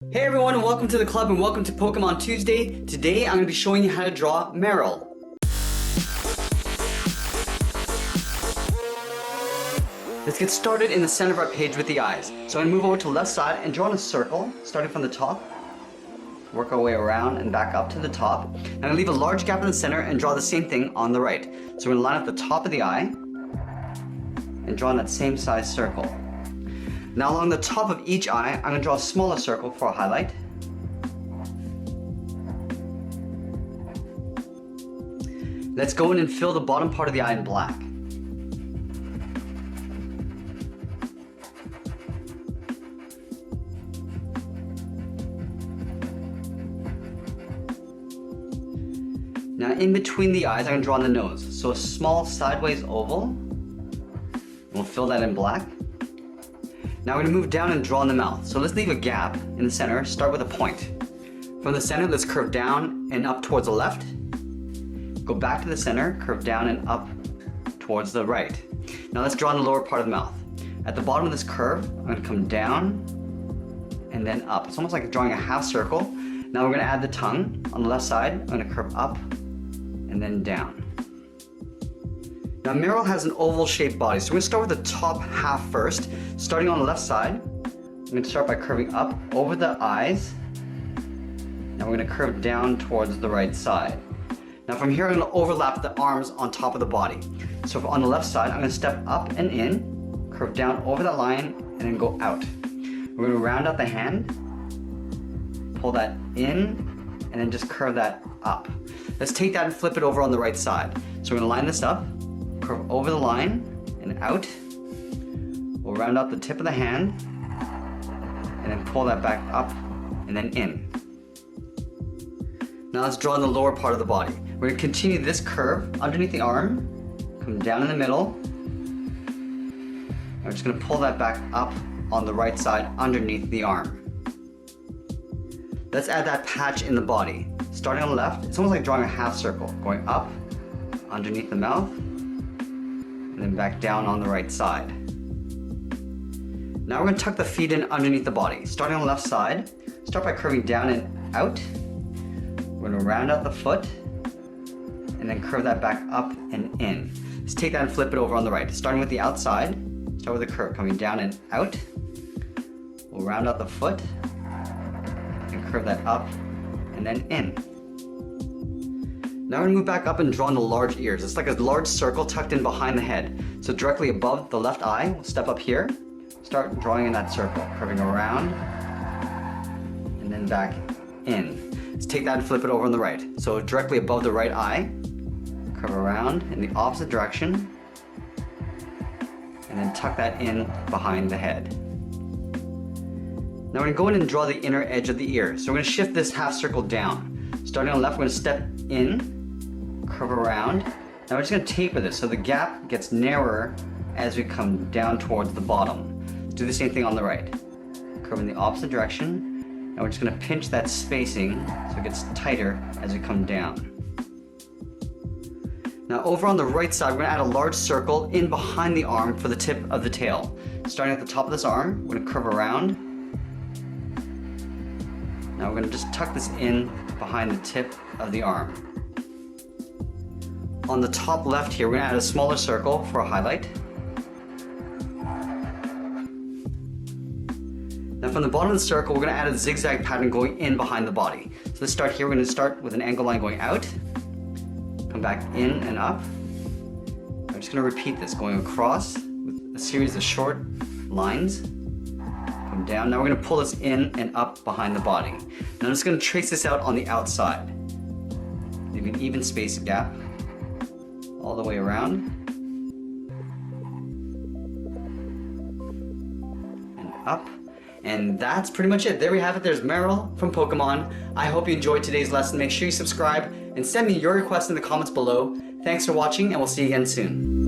Hey everyone, and welcome to the club and welcome to Pokemon Tuesday. Today I'm going to be showing you how to draw Marill. Let's get started in the center of our page with the eyes. So I'm going to move over to the left side and draw in a circle, starting from the top. Work our way around and back up to the top. I'm going to leave a large gap in the center and draw the same thing on the right. So we're going to line up the top of the eye and draw in that same size circle. Now along the top of each eye, I'm going to draw a smaller circle for a highlight. Let's go in and fill the bottom part of the eye in black. Now in between the eyes, I'm going to draw on the nose. So a small sideways oval. We'll fill that in black. Now we're going to move down and draw in the mouth. So let's leave a gap in the center, start with a point. From the center, let's curve down and up towards the left. Go back to the center, curve down and up towards the right. Now let's draw in the lower part of the mouth. At the bottom of this curve, I'm going to come down and then up. It's almost like drawing a half circle. Now we're going to add the tongue. On the left side, I'm going to curve up and then down. Now Marill has an oval shaped body, so we're going to start with the top half first. Starting on the left side, I'm going to start by curving up over the eyes. Now we're going to curve down towards the right side. Now from here I'm going to overlap the arms on top of the body. So on the left side, I'm going to step up and in, curve down over that line, and then go out. We're going to round out the hand, pull that in, and then just curve that up. Let's take that and flip it over on the right side. So we're going to line this up, curve over the line and out. We'll round out the tip of the hand and then pull that back up and then in. Now let's draw in the lower part of the body. We're going to continue this curve underneath the arm, come down in the middle. And we're just going to pull that back up on the right side underneath the arm. Let's add that patch in the body. Starting on the left, it's almost like drawing a half circle, going up underneath the mouth and then back down on the right side. Now we're going to tuck the feet in underneath the body. Starting on the left side, start by curving down and out. We're going to round out the foot and then curve that back up and in. Let's take that and flip it over on the right. Starting with the outside, start with a curve, coming down and out. We'll round out the foot and curve that up and then in. Now we're going to move back up and draw in the large ears. It's like a large circle tucked in behind the head. So directly above the left eye, we'll step up here, start drawing in that circle, curving around and then back in. Let's take that and flip it over on the right. So directly above the right eye, curve around in the opposite direction and then tuck that in behind the head. Now we're going to go in and draw the inner edge of the ear. So we're going to shift this half circle down. Starting on the left, we're going to step in, curve around. Now we're just going to taper this so the gap gets narrower as we come down towards the bottom. Do the same thing on the right. Curve in the opposite direction. And we're just going to pinch that spacing so it gets tighter as we come down. Now over on the right side, we're going to add a large circle in behind the arm for the tip of the tail. Starting at the top of this arm, we're going to curve around. Now we're going to just tuck this in behind the tip of the arm. On the top left here, we're going to add a smaller circle for a highlight. Now from the bottom of the circle, we're going to add a zigzag pattern going in behind the body. So let's start here. We're going to start with an angle line going out, come back in and up. I'm just going to repeat this, going across with a series of short lines. Come down. Now we're going to pull this in and up behind the body. Now I'm just going to trace this out on the outside. Leaving an even space gap all the way around. And up. And that's pretty much it. There we have it. There's Marill from Pokemon. I hope you enjoyed today's lesson. Make sure you subscribe and send me your requests in the comments below. Thanks for watching, and we'll see you again soon.